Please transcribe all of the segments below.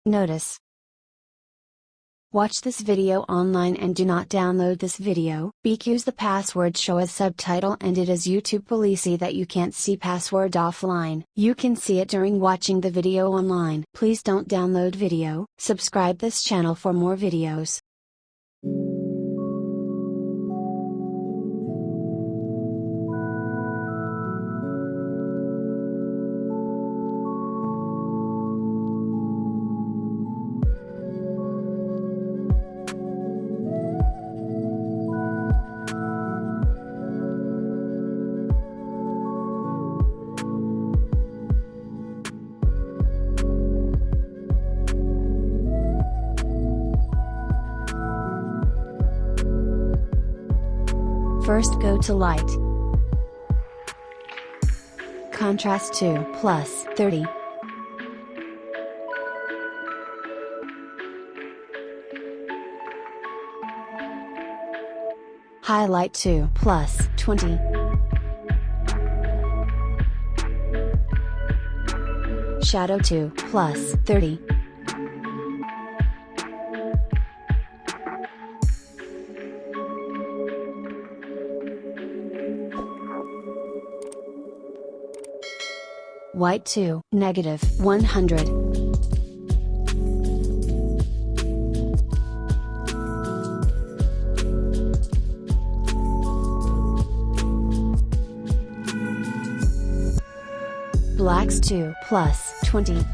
Notice. Watch this video online and do not download this video, because the password show as subtitle and it is YouTube policy that you can't see password offline. You can see it during watching the video online. Please don't download video. Subscribe this channel for more videos. First go to light. Contrast to +30. Highlight to +20. Shadow to +30. White to -100. Blacks to +20.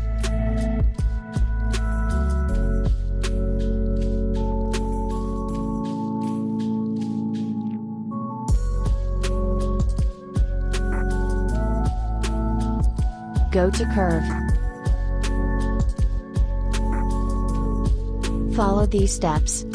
Go to curve. Follow these steps.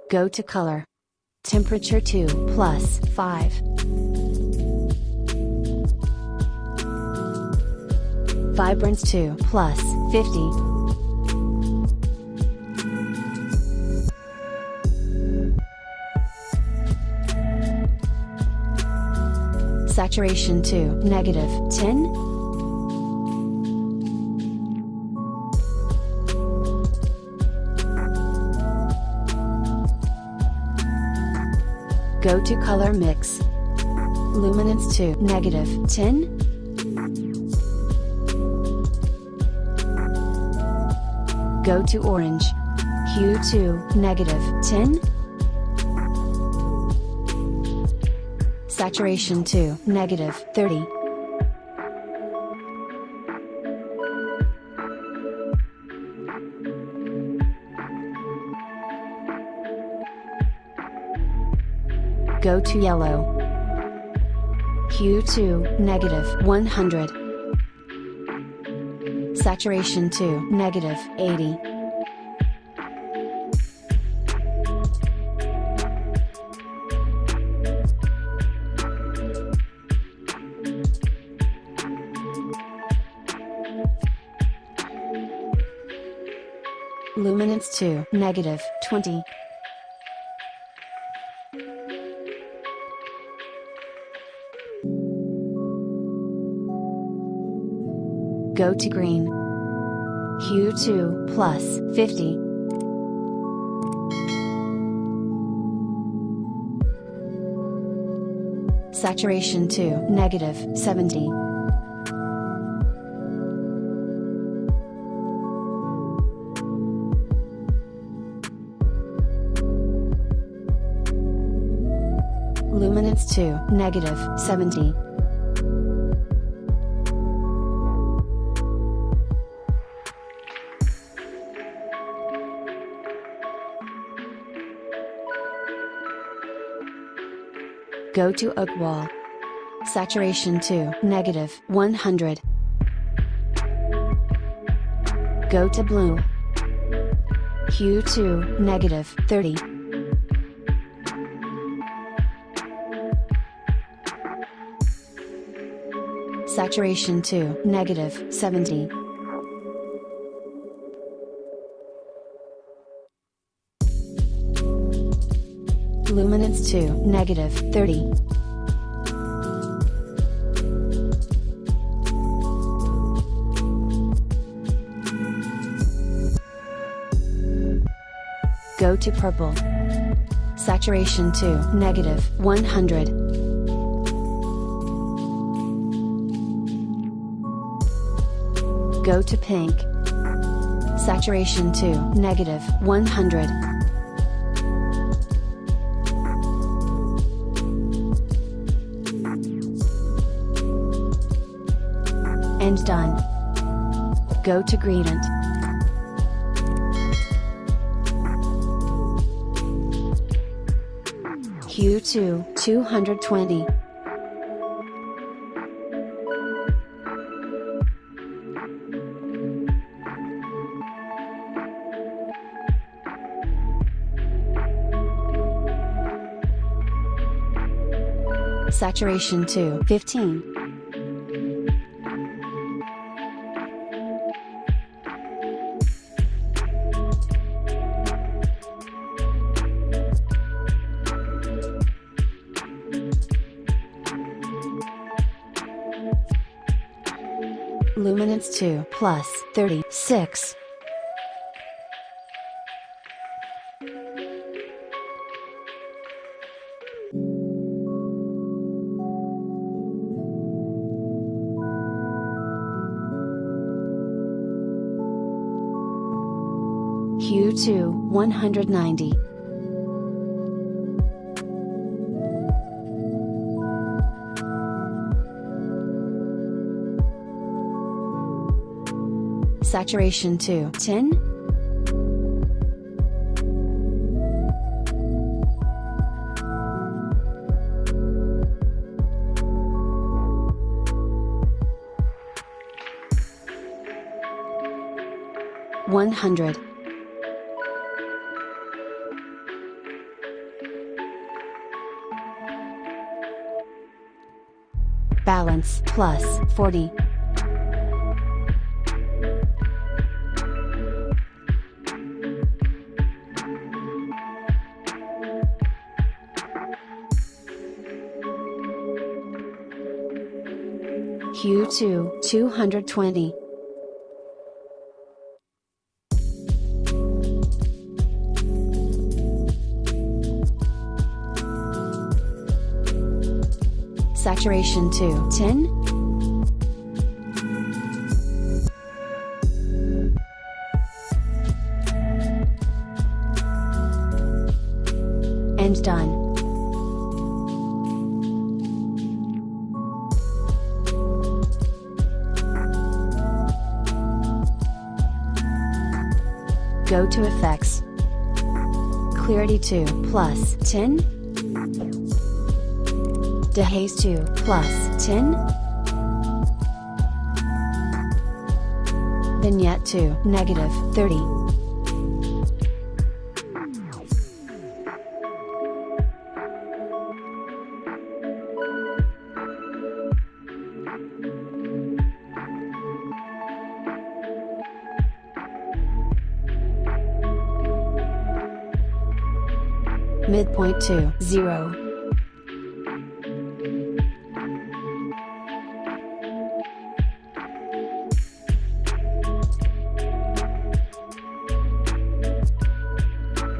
Go to color. Temperature to +5. Vibrance to +50. Saturation to -10. Go to color mix. Luminance to -10. Go to orange. Hue to -10. Saturation to -30. Go to yellow. Hue to -100. Saturation to -80. Luminance to -20. Go to green. Hue to +50. Saturation to -70. Luminance to -70. Go to oak wall. Saturation to -100. Go to blue. Hue to -30. Saturation to -70. Luminance to -30. Go to purple. Saturation to -100. Go to pink. Saturation to -100. And done. Go to gradient. Hue to 220. Saturation to 15. Luminance to +36. Hue to 190. Saturation to 10. $100. Balance +40. Hue to 220. Saturation to 10. And done. Go to Effects. Clarity to +10. Dehaze 2 plus 10. Vignette 2 negative 30. Midpoint 2 0.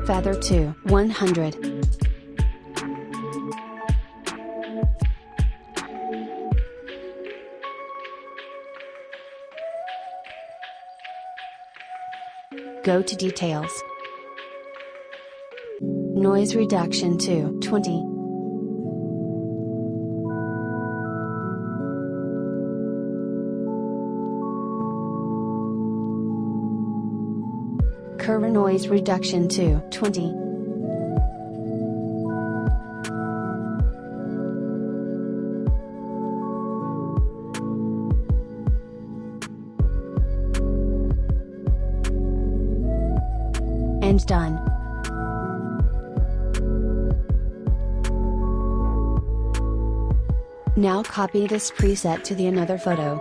Feather 2 100. Go to details. Noise reduction to 20. Curve noise reduction to 20. And done. Now copy this preset to the another photo.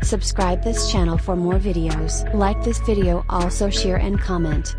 Subscribe this channel for more videos. Like this video, also share and comment.